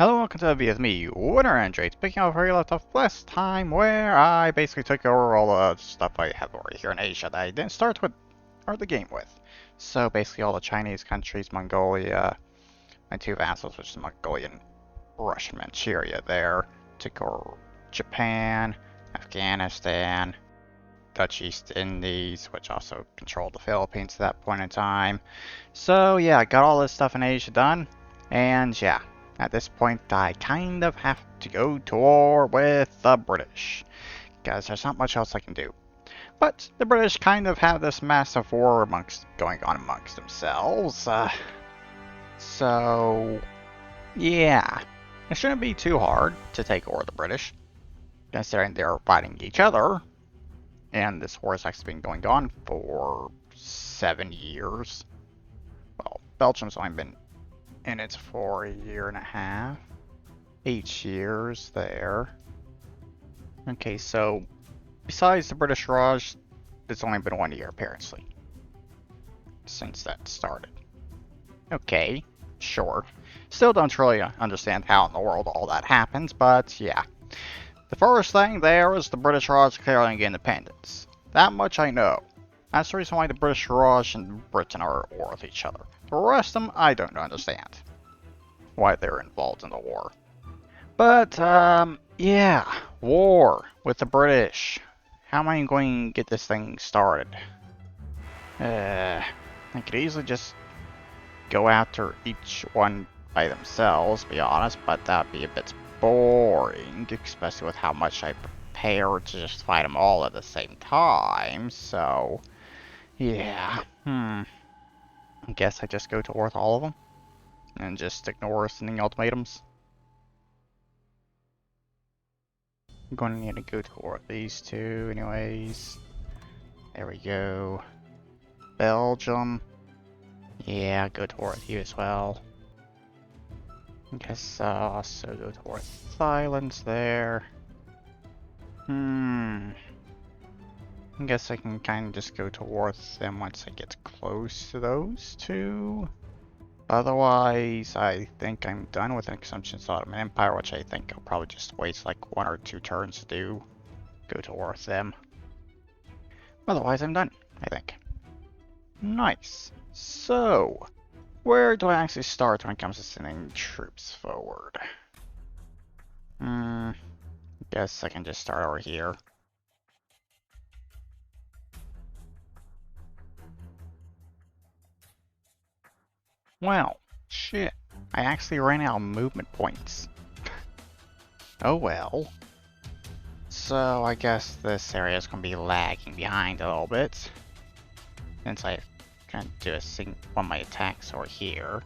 Hello, welcome to Be With Me, Winner Android. Picking up where you left off last time, where I basically took over all the stuff I have over here in Asia that I didn't start the game with. So basically all the Chinese countries, Mongolia, my two vassals, which is Mongolian, Russian, Manchuria there, took over Japan, Afghanistan, Dutch East Indies, which also controlled the Philippines at that point in time. So yeah, I got all this stuff in Asia done, and yeah. At this point, I kind of have to go to war with the British, because there's not much else I can do. But the British kind of have this massive war going on amongst themselves, so yeah, it shouldn't be too hard to take over the British, considering they're fighting each other, and this war has actually been going on for 7 years. Well, Belgium's only been in it for a year and a half. 8 years there. Okay, so besides the British Raj, it's only been 1 year apparently since that started. Okay, sure. Still don't really understand how in the world all that happens, but yeah. The first thing there is the British Raj declaring independence. That much I know. That's the reason why the British Raj and Britain are at war with each other. The rest of them, I don't understand why they're involved in the war. But, yeah, war with the British. How am I going to get this thing started? I could easily just go after each one by themselves, to be honest, but that'd be a bit boring, especially with how much I prepare to just fight them all at the same time, so, yeah, I guess I just go to war with all of them, and just ignore sending ultimatums. I'm going to need to go toward these two anyways. There we go. Belgium. Yeah, go toward you as well. I guess I'll also go toward Thailand's there. I guess I can kind of just go towards them once I get close to those two. Otherwise, I think I'm done with an Consumption Ottoman Empire, which I think I'll probably just waste like 1 or 2 turns to do. Go towards them. Otherwise, I'm done, I think. Nice. So, where do I actually start when it comes to sending troops forward? Guess I can just start over here. Well, shit. I actually ran out of movement points. Oh well. So I guess this area is going to be lagging behind a little bit. Since I can't do one of my attacks over here.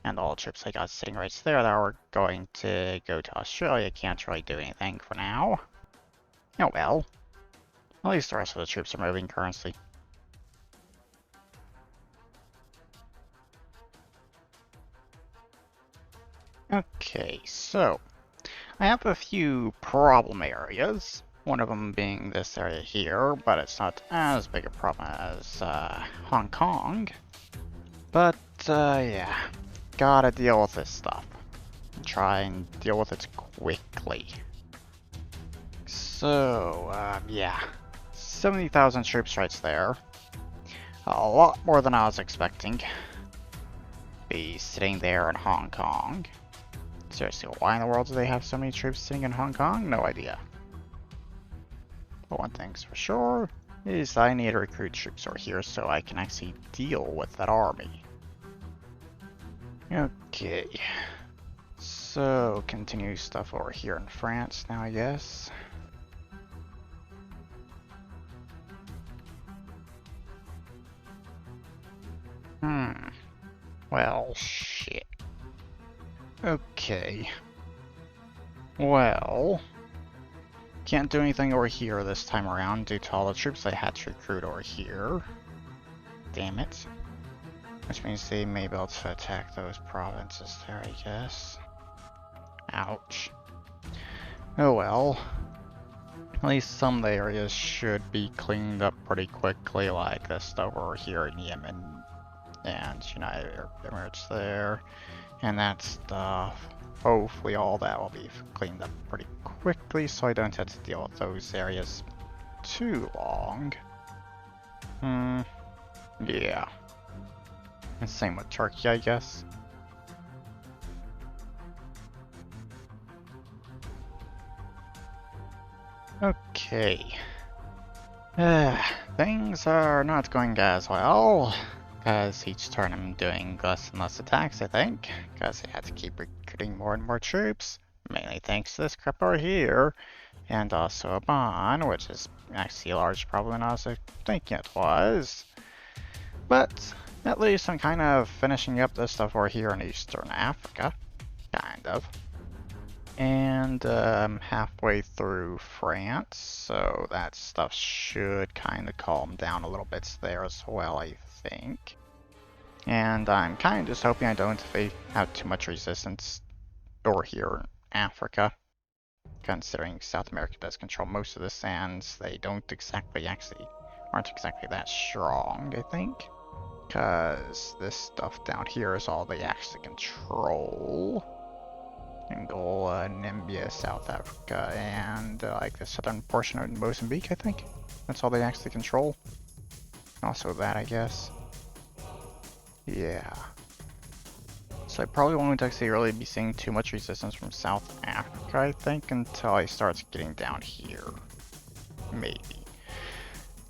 And all the troops I got sitting right there that are going to go to Australia can't really do anything for now. Oh well. At least the rest of the troops are moving currently. Okay, so I have a few problem areas. One of them being this area here, but it's not as big a problem as Hong Kong. But yeah, gotta deal with this stuff. Try and deal with it quickly. So yeah, 70,000 troops right there. A lot more than I was expecting. Be sitting there in Hong Kong. Seriously, why in the world do they have so many troops sitting in Hong Kong? No idea. But one thing's for sure is I need to recruit troops over here so I can actually deal with that army. Okay. So, continue stuff over here in France now, I guess. Well, shit. Okay. Well, can't do anything over here this time around due to all the troops I had to recruit over here. Damn it. Which means they may be able to attack those provinces there, I guess. Ouch. Oh well. At least some of the areas should be cleaned up pretty quickly, like this stuff over here in Yemen and United Arab Emirates there. And that stuff. hopefully all that will be cleaned up pretty quickly so I don't have to deal with those areas too long. Yeah. And same with Turkey, I guess. Okay. Things are not going as well, because each turn I'm doing less and less attacks, I think, because I had to keep recruiting more and more troops, mainly thanks to this crap over here, and also a bond, which is actually a large problem than I was thinking it was. But at least I'm kind of finishing up this stuff over here in Eastern Africa, kind of. And I'm halfway through France, so that stuff should kind of calm down a little bit there as well, I think. And I'm kind of just hoping I don't have too much resistance over here in Africa, considering South America does control most of the sands. They aren't exactly that strong, I think, because this stuff down here is all they actually control. Angola, Namibia, South Africa, and like the southern portion of Mozambique, I think. That's all they actually control. Also that, I guess. Yeah. So I probably won't actually really be seeing too much resistance from South Africa, I think, until I start getting down here. Maybe.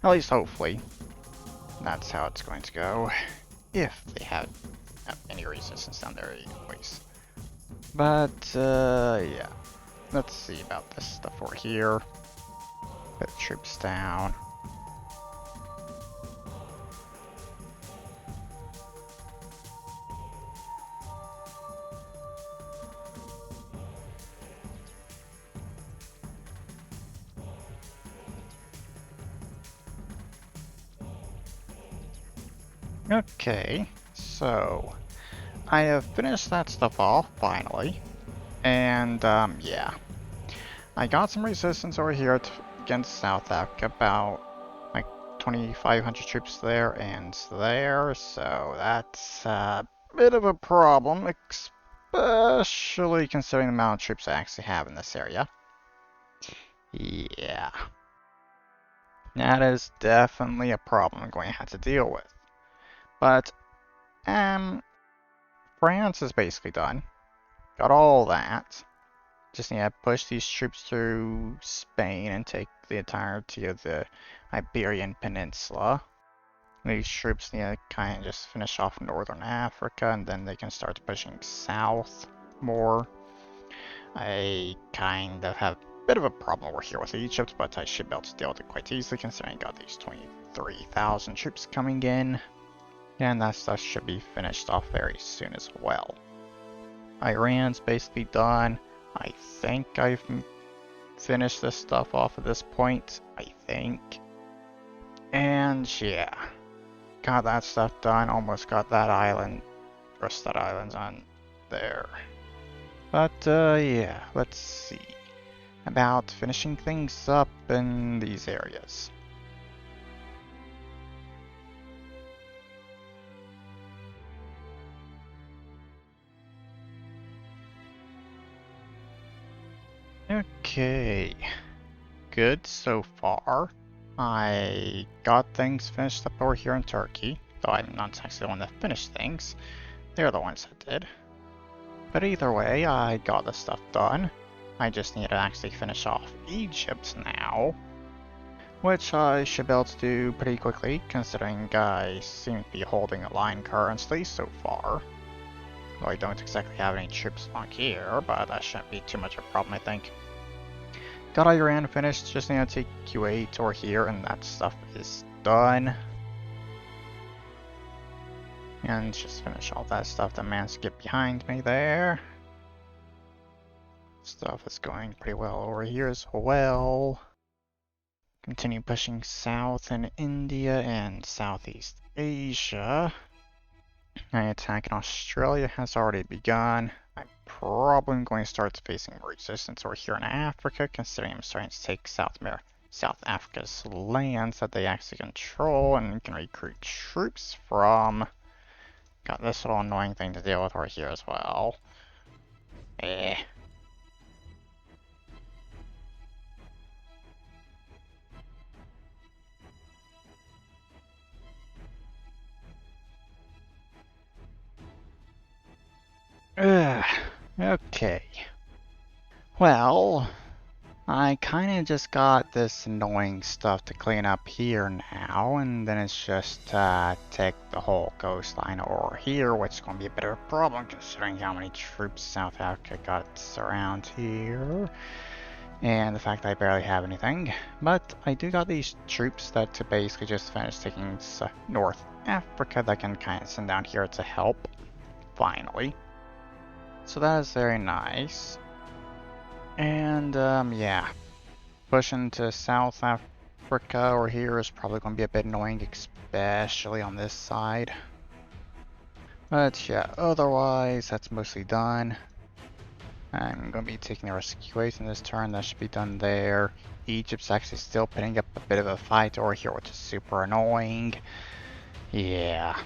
At least hopefully. That's how it's going to go. If they have any resistance down there anyways. But, yeah. Let's see about this stuff over here. Put troops down. Okay, so I have finished that stuff off finally. And, yeah. I got some resistance over here against South Africa, about like 2,500 troops there and there, so that's a bit of a problem, especially considering the amount of troops I actually have in this area. Yeah. That is definitely a problem I'm going to have to deal with. But, France is basically done. Got all that. Just need to push these troops through Spain and take the entirety of the Iberian Peninsula. These troops need to kind of just finish off Northern Africa, and then they can start pushing south more. I kind of have a bit of a problem over here with Egypt, but I should be able to deal with it quite easily considering I got these 23,000 troops coming in. And that stuff should be finished off very soon as well. Iran's basically done. I think I've finished this stuff off at this point, I think. And yeah, got that stuff done, almost got that island, rest of that island's on there. But yeah, let's see about finishing things up in these areas. Okay, good so far. I got things finished up over here in Turkey, though I'm not actually the one that finished things. They're the ones that did. But either way, I got the stuff done. I just need to actually finish off Egypt now, which I should be able to do pretty quickly, considering I seem to be holding a line currently so far. Though I don't exactly have any troops on here, but that shouldn't be too much of a problem, I think. Got Iran finished, just need to take Kuwait over here, and that stuff is done. And just finish all that stuff that managed to get behind me there. Stuff is going pretty well over here as well. Continue pushing south in India and Southeast Asia. My attack in Australia has already begun. I'm probably going to start facing resistance over here in Africa, considering I'm starting to take South Africa's lands that they actually control and can recruit troops from. Got this little annoying thing to deal with over here as well. Eh. Ugh. Okay. Well, I kind of just got this annoying stuff to clean up here now, and then it's just take the whole coastline over here, which is going to be a bit of a problem considering how many troops South Africa got around here, and the fact that I barely have anything. But I do got these troops that to basically just finish taking North Africa that can kind of send down here to help, finally. So that is very nice. And, yeah. Pushing to South Africa or here is probably going to be a bit annoying, especially on this side. But yeah, otherwise, that's mostly done. I'm going to be taking the rescuation this turn. That should be done there. Egypt's actually still putting up a bit of a fight over here, which is super annoying. Yeah.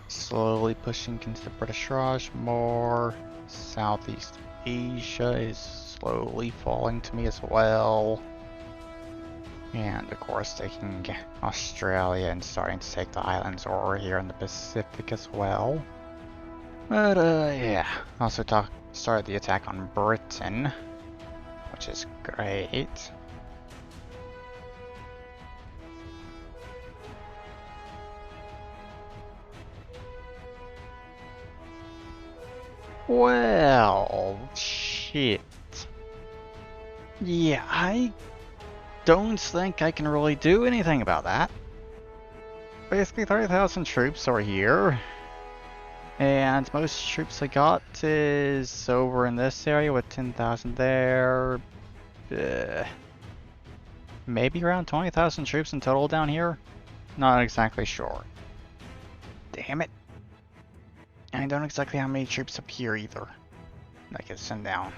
Slowly pushing into the British Raj more. Southeast Asia is slowly falling to me as well. And of course taking Australia and starting to take the islands over here in the Pacific as well. But yeah, also started the attack on Britain, which is great. Well, shit. Yeah, I don't think I can really do anything about that. Basically 30,000 troops over here. And most troops I got is over in this area with 10,000 there. Maybe around 20,000 troops in total down here? Not exactly sure. Damn it. I don't exactly have many troops up here either that I can send down.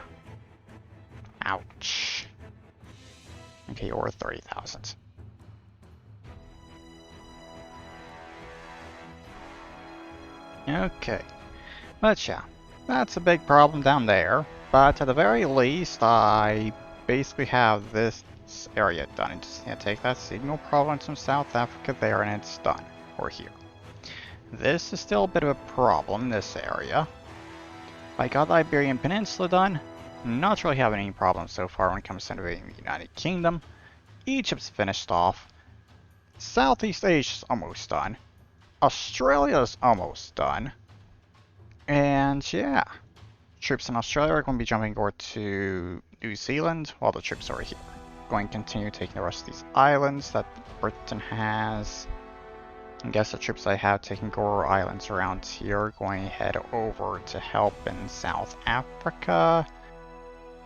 Ouch. Okay, or 30,000. Okay. But yeah, that's a big problem down there. But at the very least, I basically have this area done. I just need to take that signal province from South Africa there and it's done. Or here. This is still a bit of a problem, this area. I got the Iberian Peninsula done. Not really having any problems so far when it comes to invading the United Kingdom. Egypt's finished off. Southeast Asia's almost done. Australia's almost done. And yeah, troops in Australia are going to be jumping over to New Zealand while the troops are here. Going to continue taking the rest of these islands that Britain has. I guess the troops I have taking Goro Islands around here are going to head over to help in South Africa.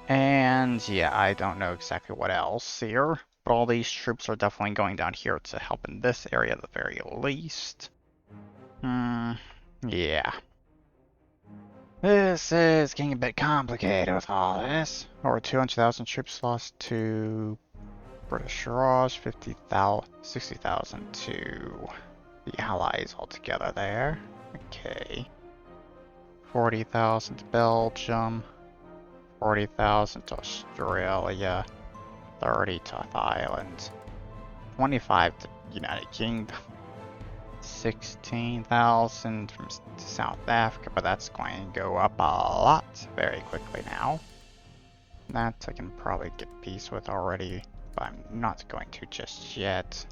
And yeah, I don't know exactly what else here, but all these troops are definitely going down here to help in this area at the very least. Yeah. This is getting a bit complicated with all this. Over 200,000 troops lost to British Raj, 60,000 to the Allies altogether there. Okay. 40,000 to Belgium. 40,000 to Australia. 30 to the islands. 25 to United Kingdom. 16,000 from South Africa, but that's going to go up a lot very quickly now. That I can probably get peace with already, but I'm not going to just yet.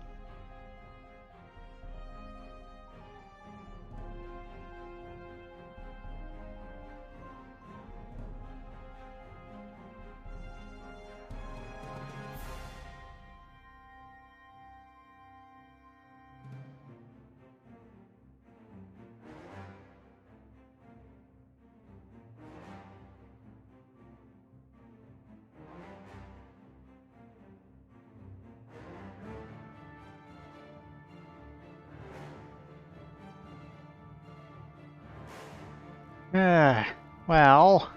Well,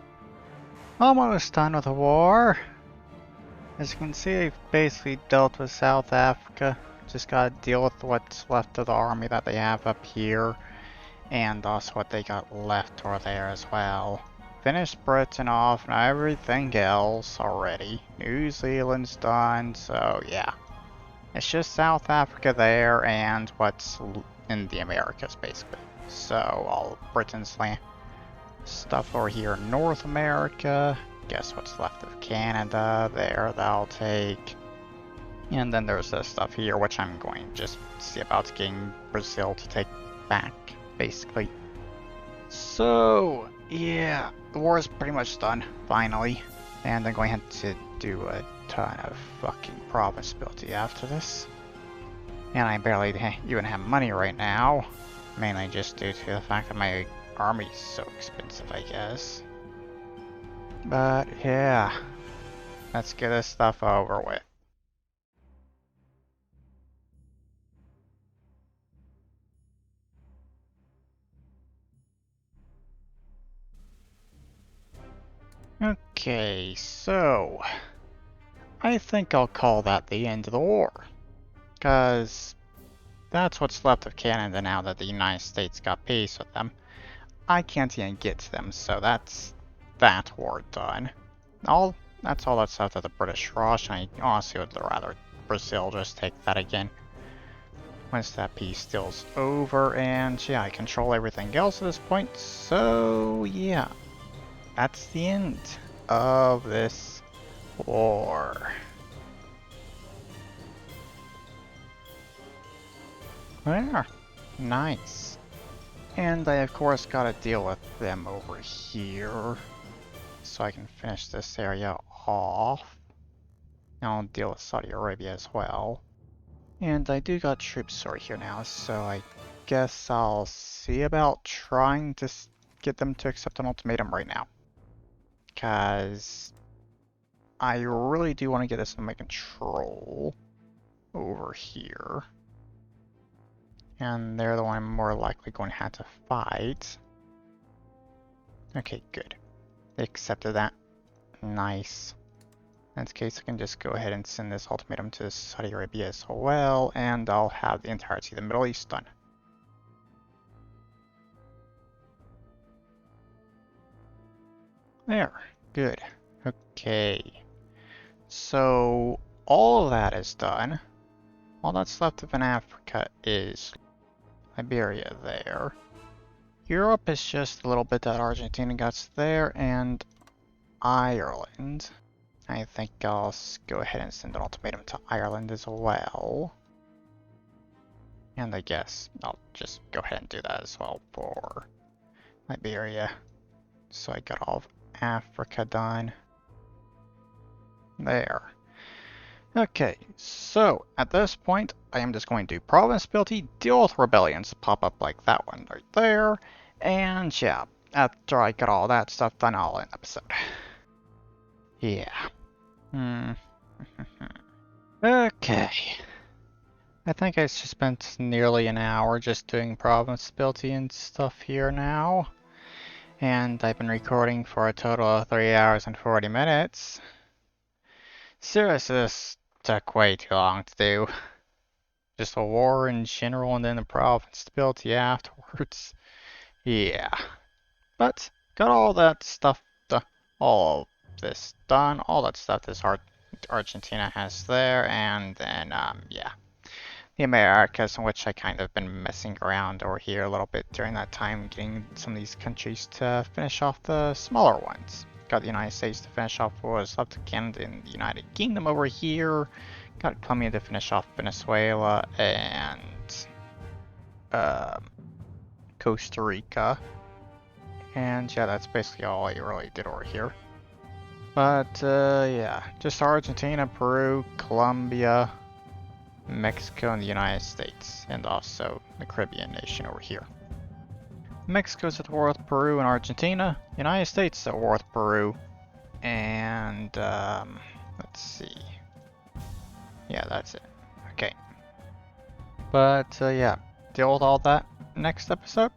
almost done with the war. As you can see, I've basically dealt with South Africa. Just gotta deal with what's left of the army that they have up here, and also what they got left over there as well. finished Britain off and everything else already. New Zealand's done, so yeah. It's just South Africa there and what's in the Americas, basically. So, all of Britain's land. Stuff over here in North America. Guess what's left of Canada there that I'll take. And then there's this stuff here, which I'm going to just see about getting Brazil to take back, basically. So, yeah, the war is pretty much done, finally. And I'm going to have to do a ton of fucking province building after this. And I barely even have money right now. Mainly just due to the fact that my army's so expensive, I guess. But, yeah. Let's get this stuff over with. Okay, so I think I'll call that the end of the war. Because that's what's left of Canada now that the United States got peace with them. I can't even get to them, so that's that war done. That's all that's left of the British Raj, and I honestly would rather Brazil just take that again. Once that peace deal's over, and yeah, I control everything else at this point, so yeah. That's the end of this war. There. Nice. And I of course gotta deal with them over here. So I can finish this area off. And I'll deal with Saudi Arabia as well. And I do got troops over here now, so I guess I'll see about trying to get them to accept an ultimatum right now. Because I really do want to get this under my control over here. And they're the one I'm more likely going to have to fight. Okay, good. They accepted that. Nice. In this case, I can just go ahead and send this ultimatum to Saudi Arabia as well, and I'll have the entirety of the Middle East done. There. Good. Okay. So, all of that is done. All that's left of in Africa is Iberia there. Europe is just a little bit that Argentina got there, and Ireland. I think I'll go ahead and send an ultimatum to Ireland as well. And I guess I'll just go ahead and do that as well for Iberia. So I got all of Africa done. There. Okay, so at this point, I am just going to province ability, deal with rebellions, pop up like that one right there, and yeah, after I get all that stuff done, I'll end the episode. Yeah. Okay. I think I just spent nearly an hour just doing province ability and stuff here now, and I've been recording for a total of 3 hours and 40 minutes. Seriously, this took way too long to do. Just a war in general and then the province stability afterwards. Yeah. But got all that stuff, all this done, all that stuff this Argentina has there, and then, yeah. The Americas, in which I kind of been messing around over here a little bit during that time, getting some of these countries to finish off the smaller ones. Got the United States to finish off what was left of Canada and the United Kingdom over here. Got Colombia to finish off Venezuela and Costa Rica. And yeah, that's basically all I really did over here. But yeah, just Argentina, Peru, Colombia, Mexico, and the United States. And also the Caribbean nation over here. Mexico's at war with Peru and Argentina. United States at war with Peru. And, let's see. Yeah, that's it. Okay. But, yeah, deal with all that next episode.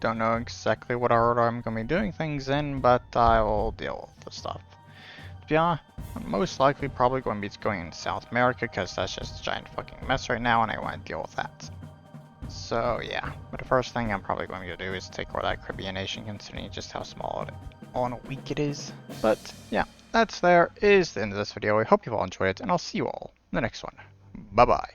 Don't know exactly what order I'm going to be doing things in, but I will deal with the stuff. To be honest, I'm most likely probably going to be going in South America, because that's just a giant fucking mess right now, and I want to deal with that. So yeah, but the first thing I'm probably going to do is take over that Caribbean nation, considering just how small it on a week it is. But yeah, that's the end of this video. I hope you all enjoyed it, and I'll see you all in the next one. Bye bye.